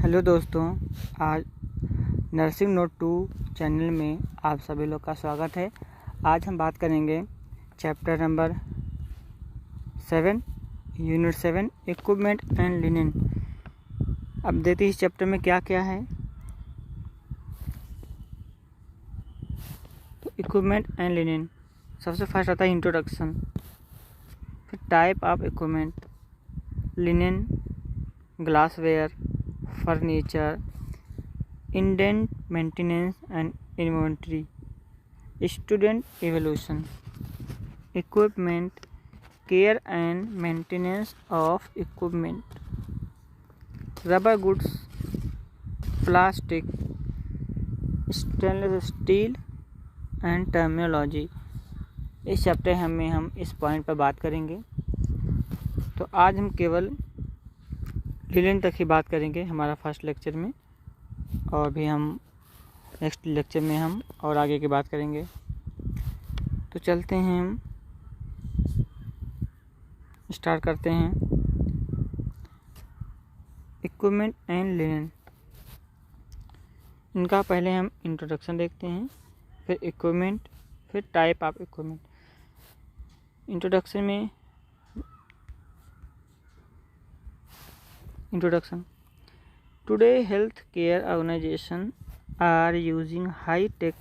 Hello दोस्तों, आज nursing note 2 channel में आप सभी लोग का स्वागत है। आज हम बात करेंगे chapter number 7 unit 7 equipment and linen. अब देखते हैं इस चैप्टर में क्या क्या है। तो इक्विपमेंट एंड लिनेन, सबसे फर्स्ट आता है इंट्रोडक्शन, फिर type of equipment, linen, glassware, furniture, indent, maintenance and inventory, student evolution, equipment, care and maintenance of equipment, rubber goods, plastic, stainless steel and terminology. इस चैप्टर में हम इस point पर बात करेंगे। तो आज हम केवल लिनेन तक ही बात करेंगे हमारा फर्स्ट लेक्चर में, और भी हम नेक्स्ट लेक्चर में हम और आगे की बात करेंगे। तो चलते हैं, हम स्टार्ट करते हैं। इक्विपमेंट एंड लिनेन, इनका पहले हम इंट्रोडक्शन देखते हैं, फिर इक्विपमेंट, फिर type of equipment. Introduction. Today, healthcare organizations are using high-tech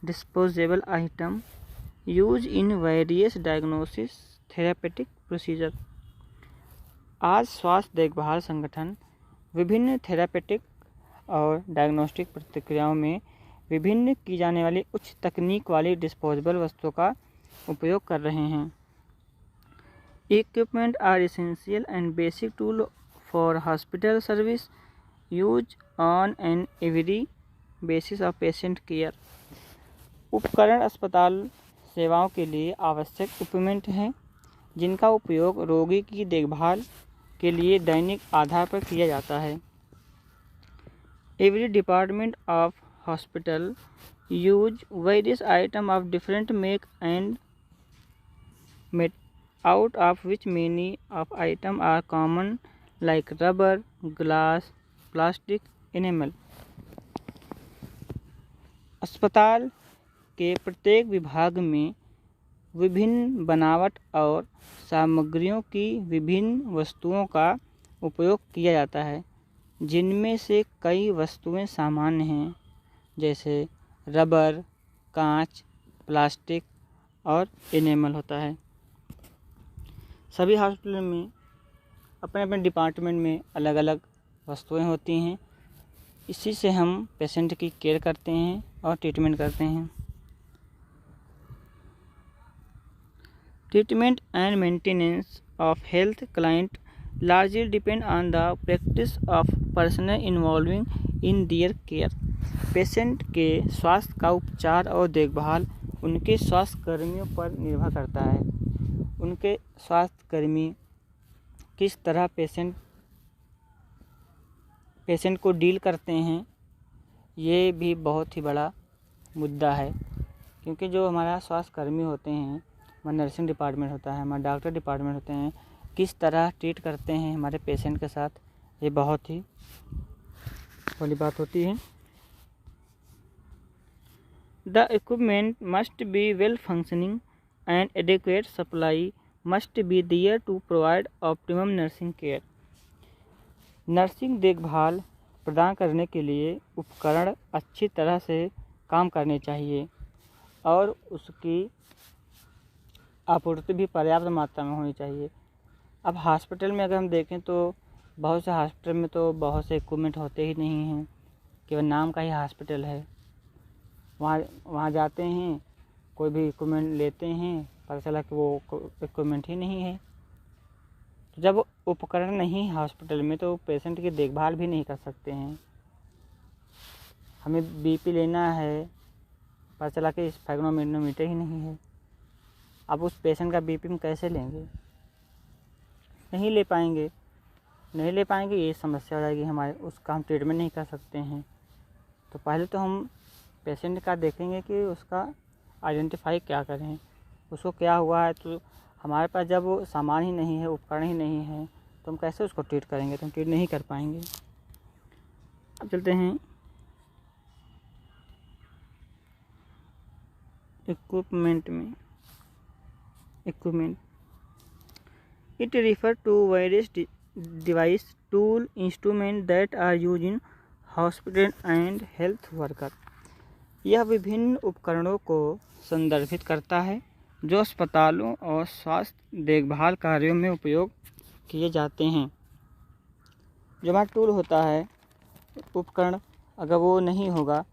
disposable items used in various diagnosis therapeutic procedures. आज स्वास्थ्य देखभाल संगठन विभिन्न थेरापेटिक और डायग्नोस्टिक प्रक्रियाओं में विभिन्न की जाने वाली उच्च तकनीक वाली डिस्पोजेबल वस्तुओं का उपयोग कर रहे हैं। Equipment are essential and basic tool for hospital service used on an every basis of patient care. उपकरण अस्पताल सेवाओं के लिए आवश्यक इक्विपमेंट हैं जिनका उपयोग रोगी की देखभाल के लिए दैनिक आधार पर किया जाता है। Every department of hospital use various items of different make and out of which many of items are common like rubber, glass, plastic, enamel. अस्पताल के प्रत्येक विभाग में विभिन्न बनावट और सामग्रियों की विभिन्न वस्तुओं का उपयोग किया जाता है, जिनमें से कई वस्तुएं सामान्य हैं, जैसे रबर, कांच, प्लास्टिक और एनेमल होता है। सभी हॉस्पिटल में अपने अपने डिपार्टमेंट में अलग अलग वस्तुएं होती हैं। इसी से हम पेशेंट की केयर करते हैं और ट्रीटमेंट करते हैं। Treatment and maintenance of health client largely depend on the practice of personal involving in their care. Patient के स्वास्थ्य का उपचार और देखभाल उनके स्वास्थ्य कर्मियों पर निर्भर करता है। उनके स्वास्थ्य कर्मी किस तरह पेशेंट को डील करते हैं, ये भी बहुत ही बड़ा मुद्दा है, क्योंकि जो हमारा स्वास्थ्य कर्मी होते हैं, हमारा नर्सिंग डिपार्टमेंट होता है, हमारा डॉक्टर डिपार्टमेंट होते हैं, किस तरह ट्रीट करते हैं हमारे पेशेंट के साथ, ये बहुत ही बड़ी बात होती है। The equipment must be well functioning and adequate supply must be there to provide optimum nursing care. Nursing देखभाल प्रदान करने के लिए उपकरण अच्छी तरह से काम करने चाहिए और उसकी आपूर्ति भी पर्याप्त मात्रा में होनी चाहिए। अब हॉस्पिटल में अगर हम देखें तो बहुत से हॉस्पिटल में तो बहुत से इक्विपमेंट होते ही नहीं हैं, केवल नाम का ही हॉस्पिटल है। वहाँ जाते हैं, कोई भी इक्विपमेंट लेते हैं, पता चला कि वो इक्विपमेंट ही नहीं है। तो जब उपकरण नहीं है हॉस्पिटल में तो पेशेंट की देखभाल भी नहीं कर सकते हैं। हमें बीपी लेना है, पता चला कि स्फेग्नोमीटर ही नहीं है। अब उस पेशेंट का बीपी हम कैसे लेंगे? नहीं ले पाएंगे, ये समस्या हो जाएगी हमारे, उसका हम ट्रीटमेंट नहीं कर सकते हैं। तो पहले तो हम पेशेंट का देखेंगे कि उसका आइडेंटिफाई क्या करें, उसको क्या हुआ है। तो हमारे पास जब वो सामान ही नहीं है, उपकरण ही नहीं है, तो हम कैसे उसको ट्रीट करेंगे? तो हम ट्रीट नहीं कर पाएंगे। अब चलते हैं इक्विपमेंट में। Equipment it refer to various device, tool, instrument that are use in hospital and health worker. यह विभिन्न उपकरणों को संदर्भित करता है जो अस्पतालों और स्वास्थ्य देखभाल कार्यों में उपयोग किए जाते हैं। जो हमारा टूल होता है, उपकरण, अगर वो नहीं होगा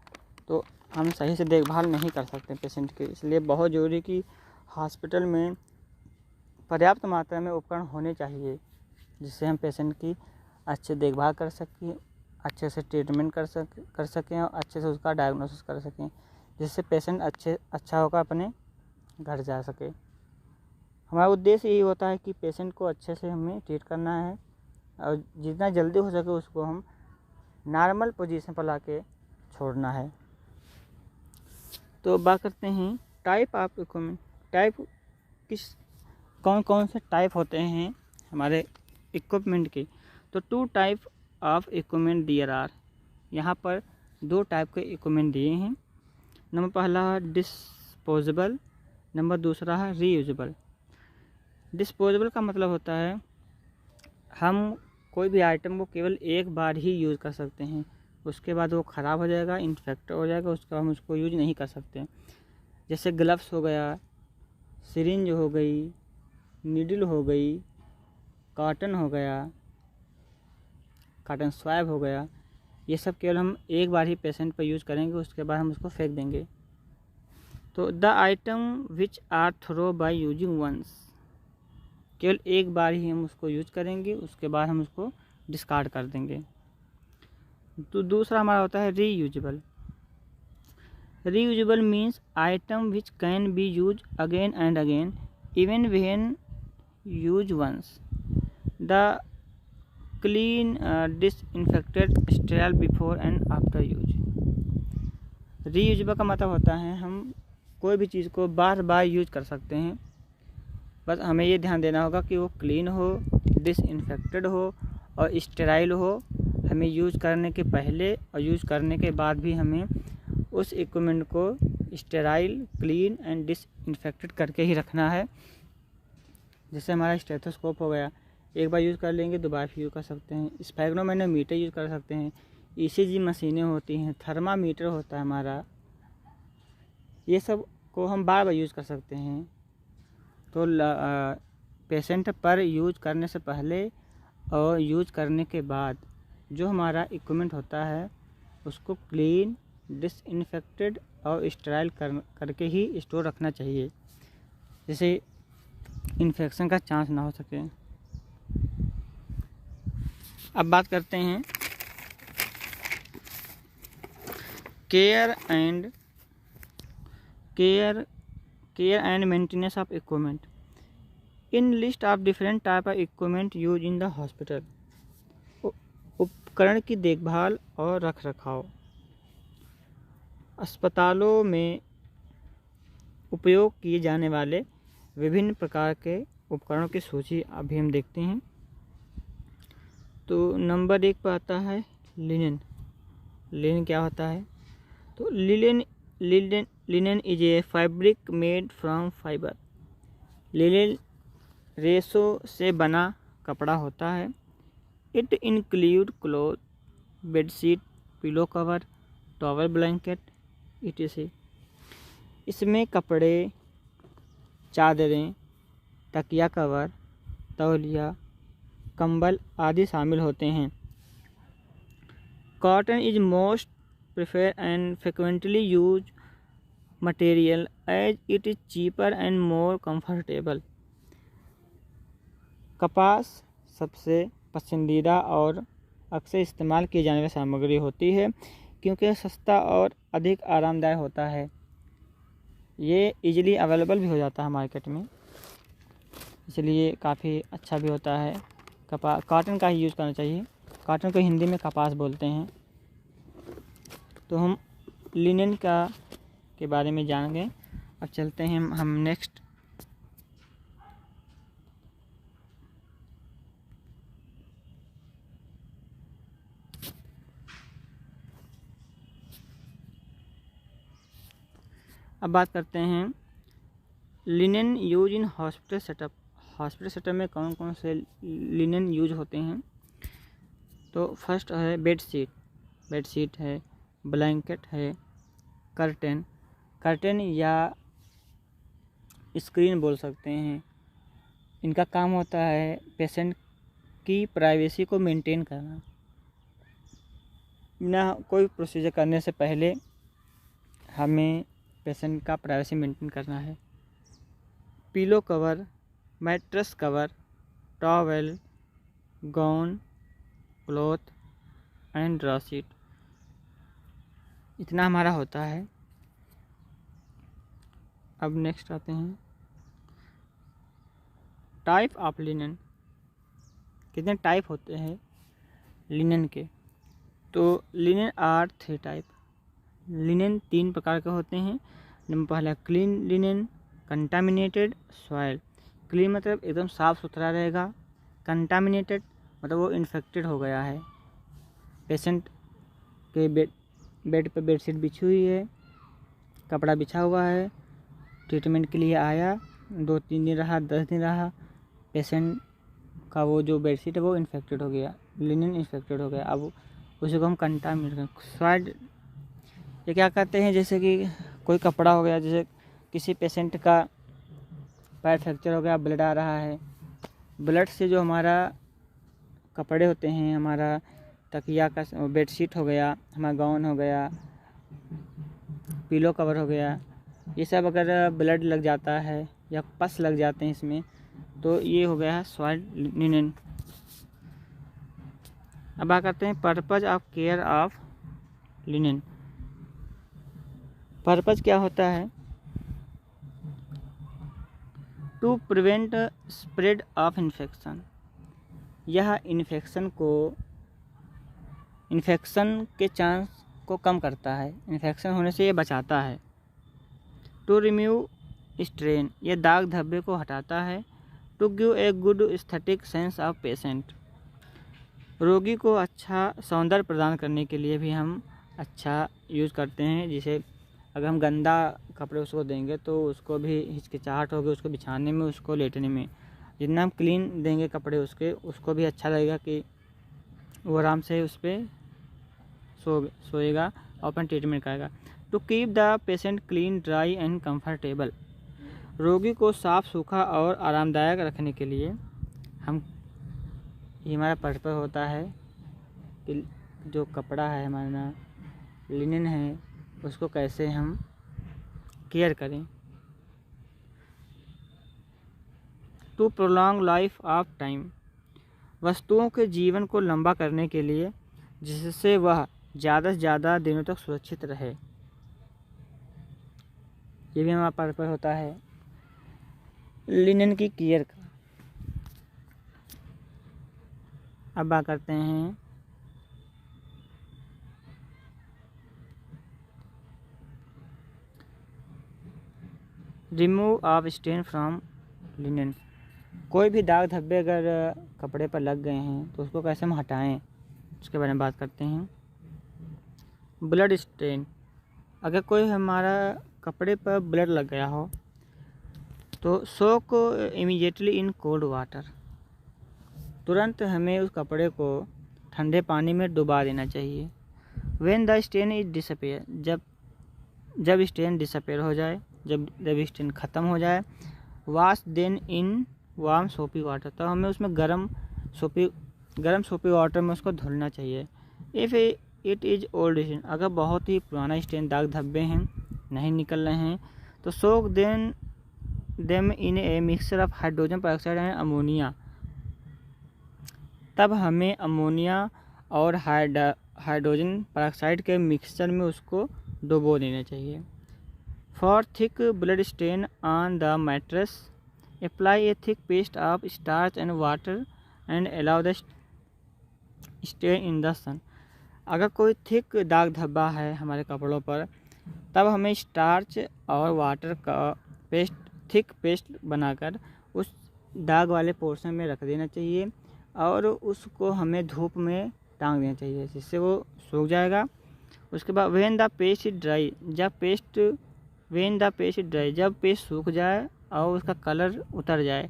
तो हम सही से देखभाल नहीं कर सकते पेशेंट की। इसलिए बहुत ज़रूरी कि हॉस्पिटल में पर्याप्त मात्रा में उपकरण होने चाहिए, जिससे हम पेशेंट की अच्छे देखभाल कर सकें, अच्छे से ट्रीटमेंट कर सकें और अच्छे से उसका डायग्नोसिस कर सकें, जिससे पेशेंट अच्छा होकर अपने घर जा सके। हमारा उद्देश्य यही होता है कि पेशेंट को अच्छे से हमें ट्रीट करना है और जितना जल्दी हो सके उसको हम नॉर्मल पोजीशन पर ला के छोड़ना है। तो बात करते हैं टाइप ऑफ इक्विपमेंट। टाइप कौन कौन से टाइप होते हैं हमारे इक्विपमेंट के। तो 2 type of equipment there are. यहाँ पर 2 टाइप के इक्विपमेंट दिए हैं। नंबर पहला है डिस्पोजेबल, नंबर दूसरा है रीयूजेबल। डिस्पोजेबल का मतलब होता है हम कोई भी आइटम को केवल एक बार ही यूज़ कर सकते हैं, उसके बाद वो ख़राब हो जाएगा, इन्फेक्ट हो जाएगा, उसके बाद हम उसको यूज नहीं कर सकते। जैसे ग्लव्स हो गया, सिरिंज हो गई, नीडल हो गई, कॉटन हो गया, कॉटन स्वैब हो गया, ये सब केवल हम एक बार ही पेशेंट पर यूज़ करेंगे, उसके बाद हम उसको फेंक देंगे। तो the item which are throw by using once, केवल एक बार ही हम उसको यूज करेंगे, उसके बाद हम उसको डिस्कार्ड कर देंगे। तो दूसरा हमारा होता है reusable. Reusable means item which can be use again and again even when use once. The clean, disinfected, sterile before and after use. Reusable का मतलब होता है हम कोई भी चीज़ को बार बार यूज कर सकते हैं, बस हमें ये ध्यान देना होगा कि वो क्लीन हो, डिसइंफेक्टेड हो और स्टेराइल हो। हमें यूज़ करने के पहले और यूज़ करने के बाद भी हमें उस इक्विपमेंट को स्टेराइल, क्लीन एंड डिसइंफेक्टेड करके ही रखना है। जैसे हमारा स्टेथोस्कोप हो गया, एक बार यूज़ कर लेंगे, दोबारा भी यूज़ कर सकते हैं। स्फेग्नोमेनोमीटर यूज़ कर सकते हैं, ईसीजी मशीनें होती हैं, थर्मामीटर होता है हमारा, ये सब को हम बार बार यूज़ कर सकते हैं। तो पेशेंट पर यूज करने से पहले और यूज करने के बाद जो हमारा इक्विपमेंट होता है उसको क्लीन, डिसइंफेक्टेड और स्टेराइल करके ही स्टोर रखना चाहिए, जिससे इन्फेक्शन का चांस ना हो सके। अब बात करते हैं care and maintenance of equipment. In list of different type of equipment use in the hospital. उपकरण की देखभाल और रख रखाव। अस्पतालों में उपयोग किए जाने वाले विभिन्न प्रकार के उपकरणों की सूची अभी हम देखते हैं। तो नंबर 1 पर आता है लिनेन। लिनेन क्या होता है? तो linen is a fabric made from fibre. Linen रेशों से बना कपड़ा होता है। It include cloth, bedsheet, pillow cover, towel, blanket, etc. इसमें कपड़े, चादरें, तकिया कवर, तौलिया, कंबल आदि शामिल होते हैं। Cotton is most preferred and frequently use material as it is cheaper and more comfortable. कपास सबसे पसंदीदा और अक्सर इस्तेमाल की जाने वाली सामग्री होती है क्योंकि सस्ता और अधिक आरामदायक होता है। ये इजीली अवेलेबल भी हो जाता है मार्केट में, इसलिए काफ़ी अच्छा भी होता है। कॉटन का ही यूज़ करना चाहिए। कॉटन को हिंदी में कपास बोलते हैं। तो हम लिनेन के बारे में जान गए। अब चलते हैं हम नेक्स्ट। अब बात करते हैं linen use in hospital setup. Hospital setup में कौन कौन से लिनेन यूज होते हैं? तो फर्स्ट है बेडशीट है, ब्लैंकेट है, कर्टेन या स्क्रीन बोल सकते हैं। इनका काम होता है पेशेंट की प्राइवेसी को मेंटेन करना। बिना कोई प्रोसीजर करने से पहले हमें पेशेंट का प्राइवेसी मेंटेन करना है। Pillow cover, mattress cover, towel, gown, cloth and draw sheet, इतना हमारा होता है। अब नेक्स्ट आते हैं टाइप ऑफ लिनन। कितने टाइप होते हैं लिनन के? तो लिनन आर 3 टाइप। लिनन 3 प्रकार के होते हैं। नंबर पहला clean linen, contaminated, soil. Clean मतलब एकदम साफ़ सुथरा रहेगा। कंटामिनेटेड मतलब वो इन्फेक्टेड हो गया है। पेशेंट के बेड पर बेडशीट बिछी हुई है, कपड़ा बिछा हुआ है, ट्रीटमेंट के लिए आया, 2-3 दिन रहा, 10 दिन रहा, पेशेंट का वो जो बेडशीट है वो इन्फेक्टेड हो गया, लिनन इन्फेक्टेड हो गया। अब उसी को हम कंटामिनेटेड। सॉइल ये क्या कहते हैं? जैसे कि कोई कपड़ा हो गया, जैसे किसी पेशेंट का पैर फ्रैक्चर हो गया, ब्लड आ रहा है, ब्लड से जो हमारा कपड़े होते हैं, हमारा तकिया का बेडशीट हो गया, हमारा गाउन हो गया, पिलो कवर हो गया, ये सब अगर ब्लड लग जाता है या पस लग जाते हैं इसमें, तो ये हो गया है सॉइल्ड लिनन। अब बात करते हैं purpose of care of linen. Purpose क्या होता है? To prevent spread of infection. यह इन्फेक्शन के चांस को कम करता है, इन्फेक्शन होने से ये बचाता है। टू रिमूव स्ट्रेन, ये दाग धब्बे को हटाता है। To give a good aesthetic sense of patient, रोगी को अच्छा सौंदर्य प्रदान करने के लिए भी हम अच्छा यूज़ करते हैं। जिसे अगर हम गंदा कपड़े उसको देंगे तो उसको भी हिचकिचाहट होगी उसको बिछाने में, उसको लेटने में। जितना हम क्लीन देंगे कपड़े उसको भी अच्छा लगेगा कि वो आराम से उस पर सोएगा और अपना ट्रीटमेंट करेगा। To keep the patient clean, dry and comfortable, रोगी को साफ़, सूखा और आरामदायक रखने के लिए ये हमारा पर्पस होता है कि जो कपड़ा है हमारा लिनन है उसको कैसे हम केयर करें। To prolong life of time, वस्तुओं के जीवन को लंबा करने के लिए जिससे वह ज़्यादा से ज़्यादा दिनों तक सुरक्षित रहे, ये भी हमारा पर्पस होता है लिनन की केयर का। अब बात करते हैं remove of stain from linen. कोई भी दाग धब्बे अगर कपड़े पर लग गए हैं तो उसको कैसे हम हटाएं, उसके बारे में बात करते हैं। ब्लड स्टेन, अगर कोई हमारा कपड़े पर ब्लड लग गया हो तो सोक इमीडिएटली इन कोल्ड वाटर, तुरंत हमें उस कपड़े को ठंडे पानी में डुबा देना चाहिए। When the stain is disappear, जब स्टेन डिसअपेयर हो जाए, जब स्टेन ख़त्म हो जाए। वॉश देन इन वार्म सोपी वाटर, तो हमें उसमें गर्म सोपी वाटर में उसको धुलना चाहिए। If it is old stain, अगर बहुत ही पुराना स्टेन दाग धब्बे हैं नहीं निकल रहे हैं तो soak them in a mixture of hydrogen peroxide and ammonia, तब हमें अमोनिया और हाइड्रोजन पेरोक्साइड के मिक्सचर में उसको डुबो देना चाहिए। For thick blood stain on the mattress apply a thick paste of starch and water and allow the stain in the sun. अगर कोई थिक दाग धब्बा है हमारे कपड़ों पर तब हमें स्टार्च और वाटर का थिक पेस्ट बनाकर उस दाग वाले पोर्शन में रख देना चाहिए और उसको हमें धूप में टांग देना चाहिए जिससे वो सूख जाएगा। उसके बाद when the paste is dry, जब paste when the paste dry, जब पेस्ट सूख जाए और उसका कलर उतर जाए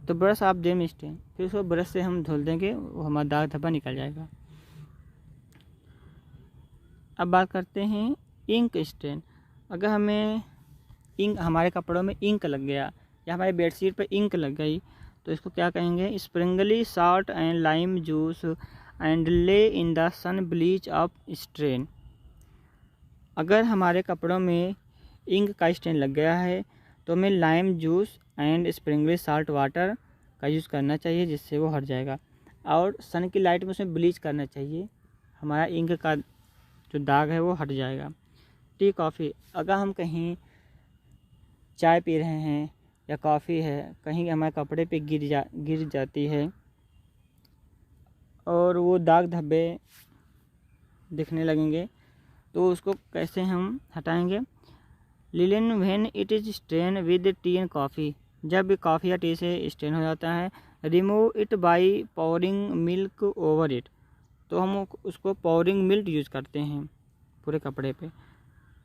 तो ब्रश आप देम स्टेन, फिर उसको ब्रश से हम धुल देंगे, वो हमारा दाग धब्बा निकल जाएगा। अब बात करते हैं इंक स्टेन। अगर हमें इंक, हमारे कपड़ों में इंक लग गया या हमारे बेडशीट पर इंक लग गई तो इसको क्या कहेंगे, sprinkle salt and lime juice and lay in the sun bleach of stain. अगर हमारे कपड़ों में इंक का स्टेन लग गया है तो हमें lime juice and Sprüngli salt water का यूज़ करना चाहिए, जिससे वो हट जाएगा। और सन की लाइट में उसमें ब्लीच करना चाहिए, हमारा इंक का जो दाग है वो हट जाएगा। टी कॉफ़ी, अगर हम कहीं चाय पी रहे हैं या कॉफ़ी है, कहीं हमारे कपड़े पे गिर जाती है और वो दाग धब्बे दिखने लगेंगे तो उसको कैसे हम हटाएंगे। Linen when it is stain with tea and coffee, जब भी कॉफ़ी या टी से स्टेन हो जाता है, remove it by pouring milk over it, तो हम उसको पाउरिंग मिल्क यूज़ करते हैं पूरे कपड़े पे।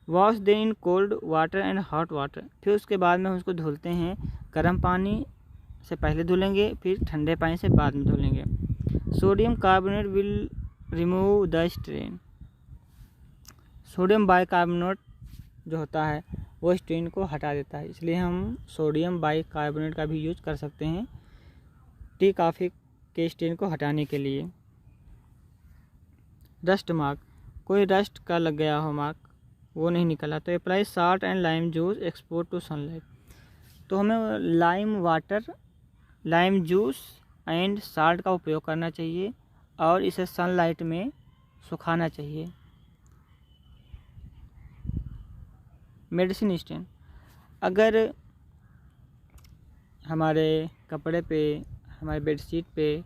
Wash then in cold water and hot water, फिर उसके बाद में हम उसको धुलते हैं, गर्म पानी से पहले धुलेंगे, फिर ठंडे पानी से बाद में धुलेंगे। Sodium carbonate will remove the stain, sodium bicarbonate जो होता है वो स्टेन को हटा देता है, इसलिए हम सोडियम बाइकार्बोनेट का भी यूज कर सकते हैं टी कॉफ़ी के स्टेन को हटाने के लिए। डस्ट मार्क, कोई डस्ट का लग गया हो मार्क, वो नहीं निकला तो apply salt and lime juice expose to sunlight, तो हमें लाइम जूस एंड साल्ट का उपयोग करना चाहिए और इसे सनलाइट में सुखाना चाहिए। मेडिसिन स्टेन, अगर हमारे कपड़े पे, हमारे बेडशीट पे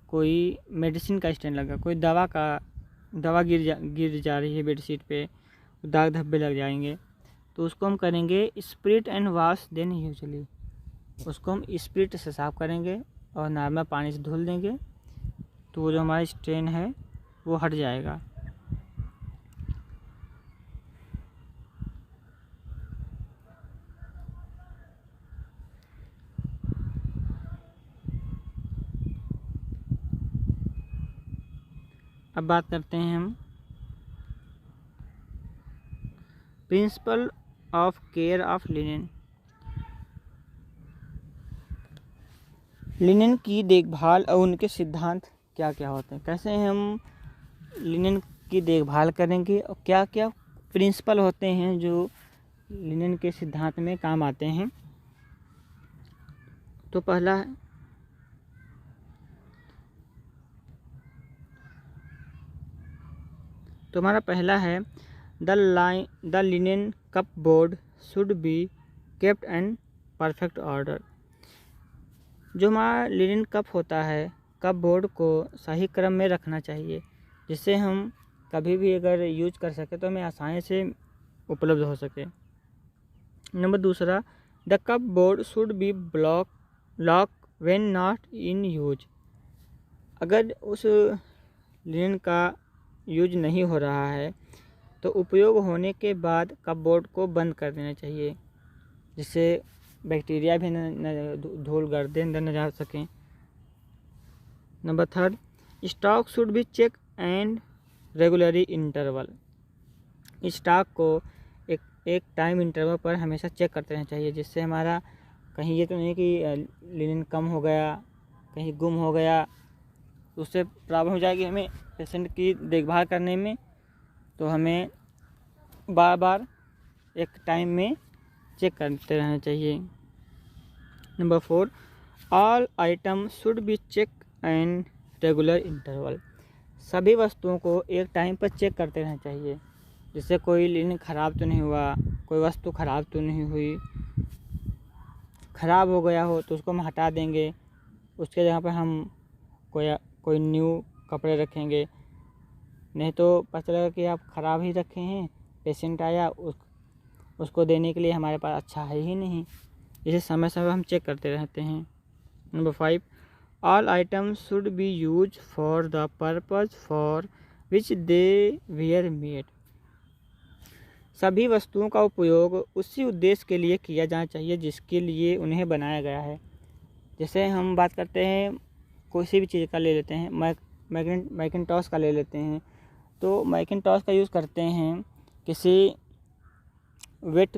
कोई मेडिसिन का स्टेन लगा, कोई दवा गिर जा रही है बेडशीट पे, दाग धब्बे लग जाएंगे, तो उसको हम करेंगे spirit and wash then usually, उसको हम स्प्रिट से साफ करेंगे और नॉर्मल पानी से धुल देंगे तो वो जो हमारा स्टेन है वो हट जाएगा। अब बात करते हैं हम principle of care of linen. Linen की देखभाल और उनके सिद्धांत क्या क्या होते हैं, कैसे हम लिनन की देखभाल करेंगे और क्या क्या प्रिंसिपल होते हैं जो लिनन के सिद्धांत में काम आते हैं। तो पहला हमारा पहला है the linen cup board should be kept in perfect order. जो हमारा लिनन कप होता है, कप बोर्ड को सही क्रम में रखना चाहिए, जिससे हम कभी भी अगर यूज कर सके तो हमें आसानी से उपलब्ध हो सके। नंबर दूसरा, the cup board should be lock when not in use. अगर उस लिनन का यूज नहीं हो रहा है तो उपयोग होने के बाद कप बोर्ड को बंद कर देना चाहिए, जिससे बैक्टीरिया भी न धूल गर्दे अंदर न जा सकें। Number third, stock should be check and regularly interval. Stock को एक टाइम इंटरवल पर हमेशा चेक करते रहना चाहिए, जिससे हमारा कहीं ये तो नहीं कि लिनन कम हो गया, कहीं गुम हो गया, उससे प्रॉब्लम हो जाएगी हमें पेशेंट की देखभाल करने में। तो हमें बार बार एक टाइम में चेक करते रहना चाहिए। Number 4, all item should be check and regular interval. सभी वस्तुओं को एक टाइम पर चेक करते रहना चाहिए, जिससे कोई लिनन ख़राब तो नहीं हुआ, कोई वस्तु ख़राब तो नहीं हुई। ख़राब हो गया हो तो उसको हम हटा देंगे, उसके जगह पर हम कोई न्यू कपड़े रखेंगे, नहीं तो पता चलेगा कि आप ख़राब ही रखे हैं, पेशेंट आया उसको देने के लिए हमारे पास अच्छा है ही नहीं। इसे समय समय हम चेक करते रहते हैं। Number 5, all items should be use for the purpose for which they were made. सभी वस्तुओं का उपयोग उसी उद्देश्य के लिए किया जाना चाहिए जिसके लिए उन्हें बनाया गया है। जैसे हम बात करते हैं किसी भी चीज़ का ले लेते हैं, मैकिंटॉश का ले लेते हैं, तो मैकिंटॉश का यूज़ करते हैं किसी वेट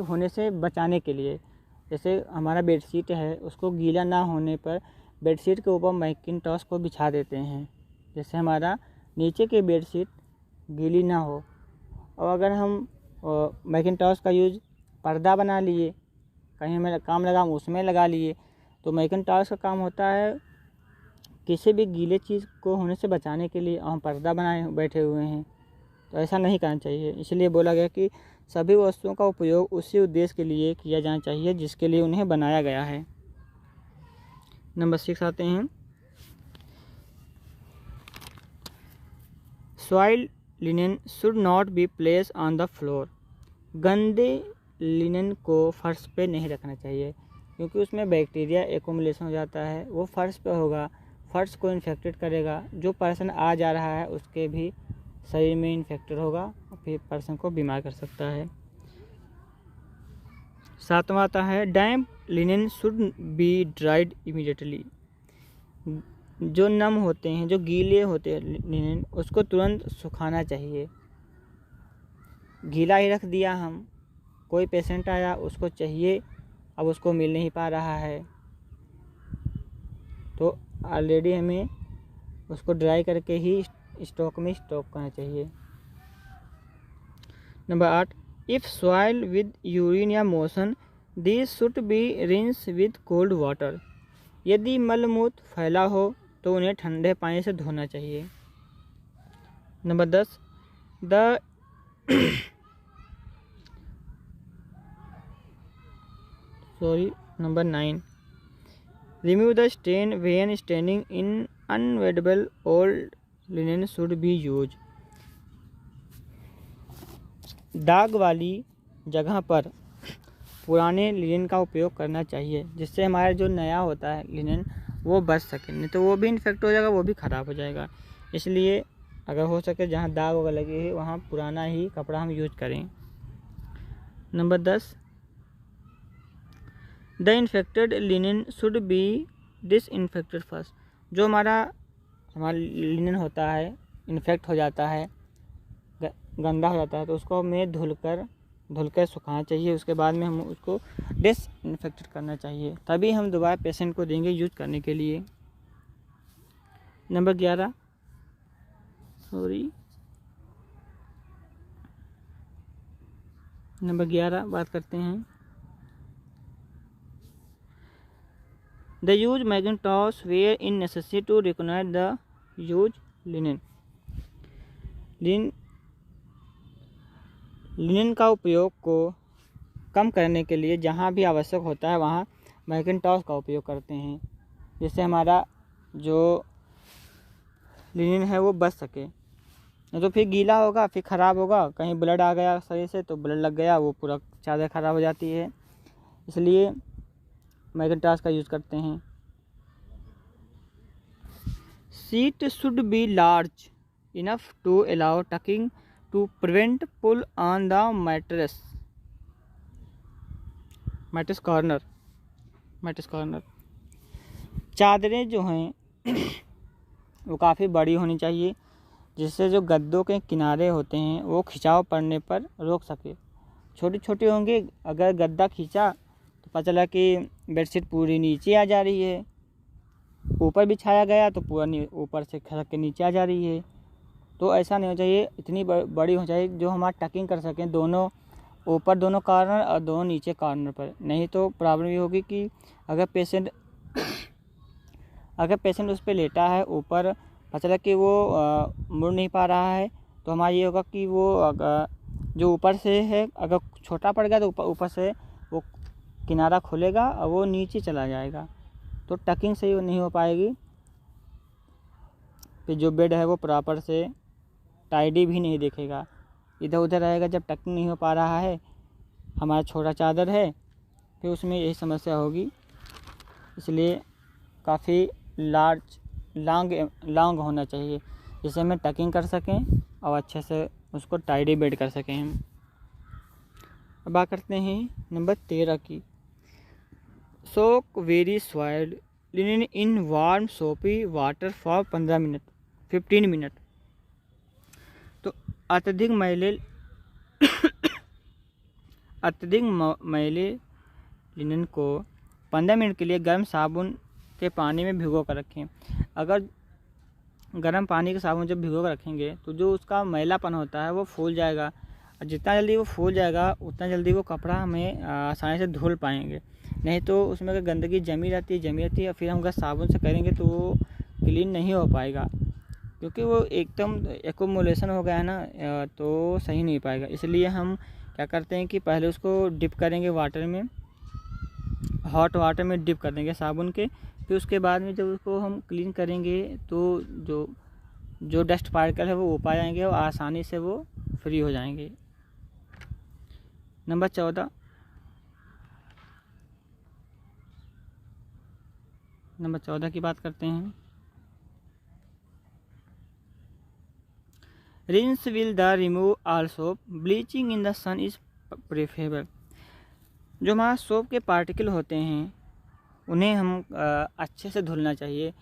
होने से बचाने के लिए। जैसे हमारा बेडशीट है, उसको गीला ना होने पर बेडशीट के ऊपर मैकिंटॉश को बिछा देते हैं, जिससे हमारा नीचे की बेडशीट गीली ना हो। और अगर हम मैकिंटॉश का यूज़ पर्दा बना लिए, कहीं हमें काम लगा उसमें लगा लिए, तो मैकिंटॉश का काम होता है किसी भी गीले चीज़ को होने से बचाने के लिए हम पर्दा बनाए बैठे हुए हैं। तो ऐसा नहीं करना चाहिए, इसलिए बोला गया कि सभी वस्तुओं का उपयोग उसी उद्देश्य के लिए किया जाना चाहिए जिसके लिए उन्हें बनाया गया है। नंबर 6 आते हैं, soil linen should not be place on the floor. गंदे लिनेन को फर्श पे नहीं रखना चाहिए, क्योंकि उसमें बैक्टीरिया एक्युमुलेशन हो जाता है, वो फर्श पे होगा, फर्श को इन्फेक्टेड करेगा, जो पर्सन आ जा रहा है उसके भी शरीर में इन्फेक्टेड होगा और फिर पर्सन को बीमार कर सकता है। 7वां आता है, damp linen should be dried immediately. जो नम होते हैं, जो गीले होते हैं लिनेन, उसको तुरंत सुखाना चाहिए। गीला ही रख दिया हम, कोई पेशेंट आया उसको चाहिए, अब उसको मिल नहीं पा रहा है, तो ऑलरेडी हमें उसको ड्राई करके ही स्टॉक करना चाहिए। Number 8, if soil with urine या motion this should be rinse with cold water. यदि मलमूत्र फैला हो तो उन्हें ठंडे पानी से धोना चाहिए। Number 10, number 9, remove the stain when standing in unwearable old linen should be use. दाग वाली जगह पर पुराने लिनेन का उपयोग करना चाहिए, जिससे हमारा जो नया होता है लिनेन वो बच सके, नहीं तो वो भी इन्फेक्ट हो जाएगा, वो भी ख़राब हो जाएगा। इसलिए अगर हो सके जहाँ दाग वगैरह लगे है वहाँ पुराना ही कपड़ा हम यूज करें। Number 10, the infected linen should B disinfected first. जो हमारा लिनेन होता है इन्फेक्ट हो जाता है, गंदा हो जाता है, तो उसको हमें धुलकर सुखाना चाहिए। उसके बाद में हम उसको डिसइंफेक्टेड करना चाहिए, तभी हम दोबारा पेशेंट को देंगे यूज करने के लिए। नंबर 11 बात करते हैं, the use mackintosh where in necessary to recognise the use linen. Linen का उपयोग को कम करने के लिए जहाँ भी आवश्यक होता है वहाँ मैकिंटॉश का उपयोग करते हैं, जिससे हमारा जो लिनेन है वो बच सके। नहीं तो फिर गीला होगा, फिर ख़राब होगा, कहीं ब्लड आ गया शरीर से तो ब्लड लग गया, वो पूरा चादर ख़राब हो जाती है, इसलिए मैकिंटॉश का यूज़ करते हैं। Sheet should be large enough to allow tucking to prevent pull on the mattress corner. चादरें जो हैं वो काफ़ी बड़ी होनी चाहिए, जिससे जो गद्दों के किनारे होते हैं वो खिंचाव पड़ने पर रोक सके। छोटी छोटी होंगी, अगर गद्दा खींचा तो पता चला कि बेडशीट पूरी नीचे आ जा रही है, ऊपर बिछाया गया तो पूरा ऊपर से खसक के नीचे आ जा रही है। तो ऐसा नहीं होना चाहिए, इतनी बड़ी हो चाहिए जो हमारा टकिंग कर सकें, दोनों ऊपर दोनों कॉर्नर और दोनों नीचे कॉर्नर पर। नहीं तो प्रॉब्लम ये होगी कि अगर पेशेंट उस पर लेटा है ऊपर, पता चला कि वो मुड़ नहीं पा रहा है, तो हमारा ये होगा कि वो जो ऊपर से है अगर छोटा पड़ गया तो ऊपर से वो किनारा खुलेगा और वो नीचे चला जाएगा, तो टकिंग सही नहीं हो पाएगी। फिर जो बेड है वो प्रॉपर से टाइडी भी नहीं दिखेगा, इधर उधर रहेगा। जब टकिंग नहीं हो पा रहा है, हमारा छोटा चादर है, फिर उसमें यही समस्या होगी। इसलिए काफ़ी लॉन्ग होना चाहिए, जिससे हमें टकिंग कर सकें और अच्छे से उसको टाइडी बेड कर सकें हम। अब बात करते हैं नंबर 13 की। Soak very soiled linen in warm soapy water for 15 minute. तो अत्यधिक मैले लिनन को 15 मिनट के लिए गर्म साबुन के पानी में भिगो कर रखें। अगर गर्म पानी के साबुन जब भिगो कर रखेंगे तो जो उसका मैलापन होता है वो फूल जाएगा, और जितना जल्दी वो फूल जाएगा उतना जल्दी वो कपड़ा हमें आसानी से धुल पाएंगे। नहीं तो उसमें अगर गंदगी जमी रहती है, फिर हम अगर साबुन से करेंगे तो वो क्लीन नहीं हो पाएगा, क्योंकि वो एकदम एक्यूमुलेशन हो गया है ना, तो सही नहीं पाएगा। इसलिए हम क्या करते हैं कि पहले उसको डिप करेंगे वाटर में, हॉट वाटर में डिप कर देंगे साबुन के। फिर उसके बाद में जब उसको हम क्लीन करेंगे तो जो डस्ट पार्टिकल है वो ऊपर आ जाएंगे और आसानी से वो फ्री हो जाएंगे। नंबर 14 की बात करते हैं। Rinse will the remove all soap, bleaching in the sun is preferable. जो हमारा सोप के पार्टिकल होते हैं उन्हें हम अच्छे से धुलना चाहिए,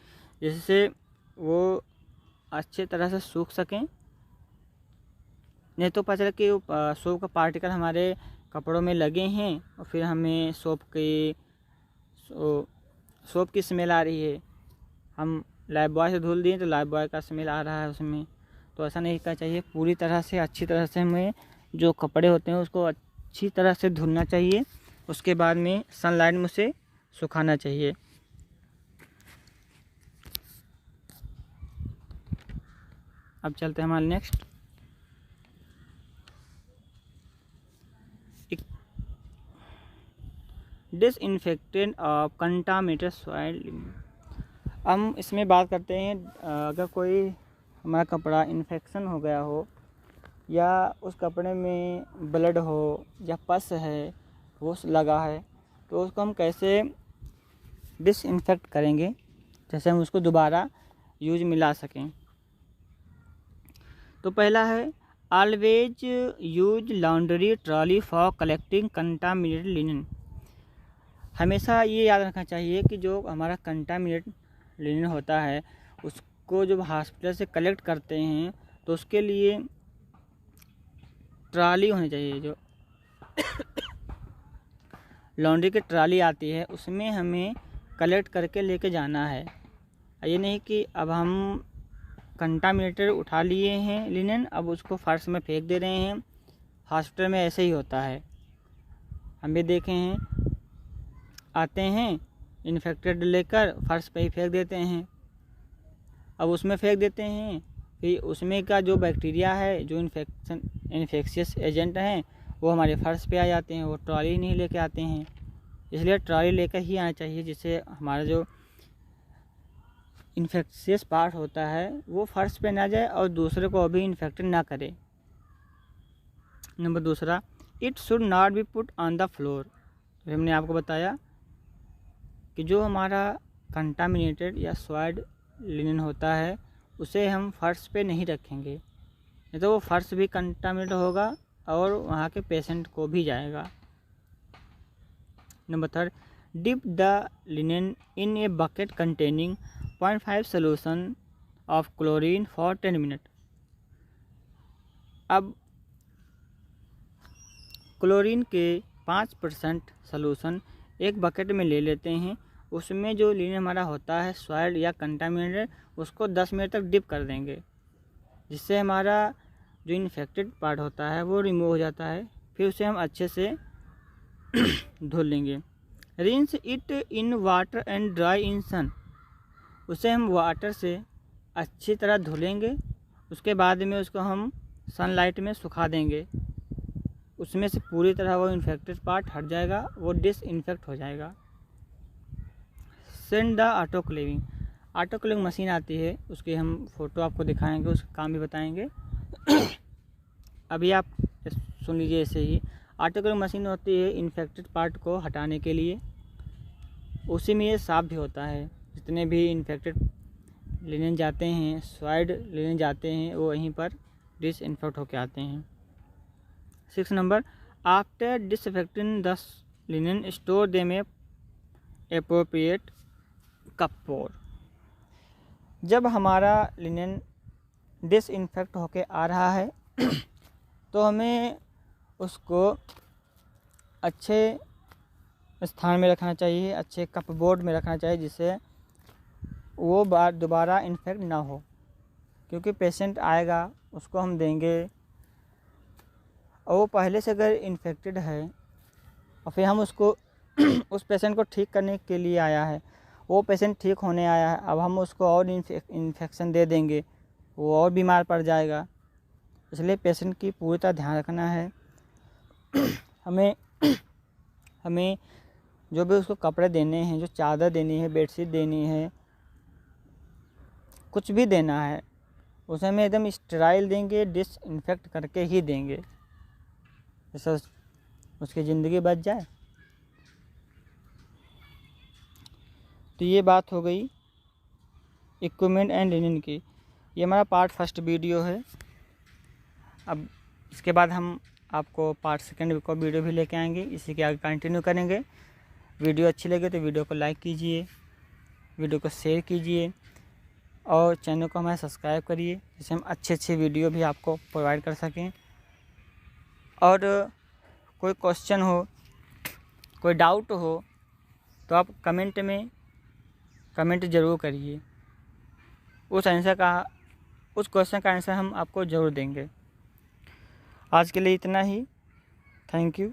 जिससे वो अच्छे तरह से सूख सकें। नहीं तो पता चले कि सोप का पार्टिकल हमारे कपड़ों में लगे हैं और फिर हमें सोप की स्मेल आ रही है। हम लाइफ बॉय से धुल दिए तो लाइफ बॉय का स्मेल आ रहा है उसमें, तो ऐसा नहीं करना चाहिए। पूरी तरह से अच्छी तरह से हमें जो कपड़े होते हैं उसको अच्छी तरह से धुलना चाहिए। उसके बाद में सनलाइट में उसे सुखाना चाहिए। अब चलते हैं हमारे next. Disinfectant of contaminated soil. हम इसमें बात करते हैं, अगर कोई हमारा कपड़ा इन्फेक्शन हो गया हो या उस कपड़े में ब्लड हो या पस है वो लगा है, तो उसको हम कैसे डिसइंफेक्ट करेंगे, जैसे हम उसको दोबारा यूज में ला सकें। तो पहला है always use laundry trolley for collecting contaminated linen. हमेशा ये याद रखना चाहिए कि जो हमारा कंटामिनेट लिनन होता है उसको जब हॉस्पिटल से कलेक्ट करते हैं तो उसके लिए ट्रॉली होनी चाहिए। जो लॉन्ड्री की ट्रॉली आती है उसमें हमें कलेक्ट करके लेके जाना है। ये नहीं कि अब हम कंटामिनेटेड उठा लिए हैं लिनन, अब उसको फर्श में फेंक दे रहे हैं। हॉस्पिटल में ऐसे ही होता है, हम भी देखे हैं, आते हैं इन्फेक्टेड लेकर फर्श पे ही फेंक देते हैं। अब उसमें फेंक देते हैं, फिर उसमें का जो बैक्टीरिया है, जो इन्फेक्शियस एजेंट हैं, वो हमारे फर्श पे आ जाते हैं। वो ट्रॉली नहीं लेके आते हैं, इसलिए ट्रॉली लेकर ही आना चाहिए, जिससे हमारा जो इन्फेक्शियस पार्ट होता है वो फर्श पे ना जाए और दूसरे को भी इन्फेक्टेड ना करे। Number 2, it should not be put on the floor. हमने आपको बताया कि जो हमारा कंटामिनेटेड या सॉइल्ड लिनन होता है उसे हम फर्श पे नहीं रखेंगे, नहीं तो वो फर्श भी कंटामिनेट होगा और वहाँ के पेशेंट को भी जाएगा। Number 3, dip the linen in a bucket containing 0.5 solution of chlorine for 10 minute. अब क्लोरीन के 5% सॉल्यूशन एक बकेट में ले लेते हैं। उसमें जो लिनन हमारा होता है सॉइल्ड या कंटामिनेटेड, उसको 10 मिनट तक डिप कर देंगे, जिससे हमारा जो इन्फेक्टेड पार्ट होता है वो रिमूव हो जाता है। फिर उसे हम अच्छे से धुल लेंगे। Rinse it in water and dry in sun. उसे हम वाटर से अच्छी तरह धुलेंगे, उसके बाद में उसको हम सनलाइट में सुखा देंगे। उसमें से पूरी तरह वो इन्फेक्टेड पार्ट हट जाएगा, वो डिसइंफेक्ट हो जाएगा। Send the autoclaving. Autoclaving machine आती है, उसकी हम फ़ोटो आपको दिखाएंगे, उसका काम भी बताएंगे। अभी आप सुन लीजिए ऐसे ही। ऑटोक्लेविंग मशीन होती है इन्फेक्टेड पार्ट को हटाने के लिए, उसी में ये साफ भी होता है। जितने भी इन्फेक्टेड लिनन जाते हैं, सॉइल्ड लिनन जाते हैं, वो वहीं पर डिसइंफेक्ट होके आते हैं। 6 number, after disinfecting the linen store them A appropriate cupboard. जब हमारा लिनन डिसइंफेक्ट होके आ रहा है तो हमें उसको अच्छे स्थान में रखना चाहिए, अच्छे कपबोर्ड में रखना चाहिए, जिससे वो बार दोबारा इन्फेक्ट ना हो। क्योंकि पेशेंट आएगा, उसको हम देंगे और वो पहले से अगर इन्फेक्टेड है और फिर हम उसको उस पेशेंट को ठीक करने के लिए आया है, वो पेशेंट ठीक होने आया है, अब हम उसको और इन्फेक्शन दे देंगे, वो और बीमार पड़ जाएगा। इसलिए पेशेंट की पूरी तरह ध्यान रखना है। हमें जो भी उसको कपड़े देने हैं, जो चादर देनी है, बेडशीट देनी है, कुछ भी देना है, उसे हमें एकदम स्टेराइल देंगे, डिसइंफेक्ट करके ही देंगे, जिससे उसकी ज़िंदगी बच जाए। तो ये बात हो गई इक्विपमेंट एंड लिनन की। ये हमारा पार्ट 1 वीडियो है। अब इसके बाद हम आपको पार्ट 2 को वीडियो भी लेके आएंगे, इसी के आगे कंटिन्यू करेंगे। वीडियो अच्छी लगे तो वीडियो को लाइक कीजिए, वीडियो को शेयर कीजिए और चैनल को हमारा सब्सक्राइब करिए, जिससे हम अच्छे वीडियो भी आपको प्रोवाइड कर सकें। और कोई क्वेश्चन हो, कोई डाउट हो तो आप कमेंट ज़रूर करिए। उस क्वेश्चन का आंसर हम आपको ज़रूर देंगे। आज के लिए इतना ही। Thank you.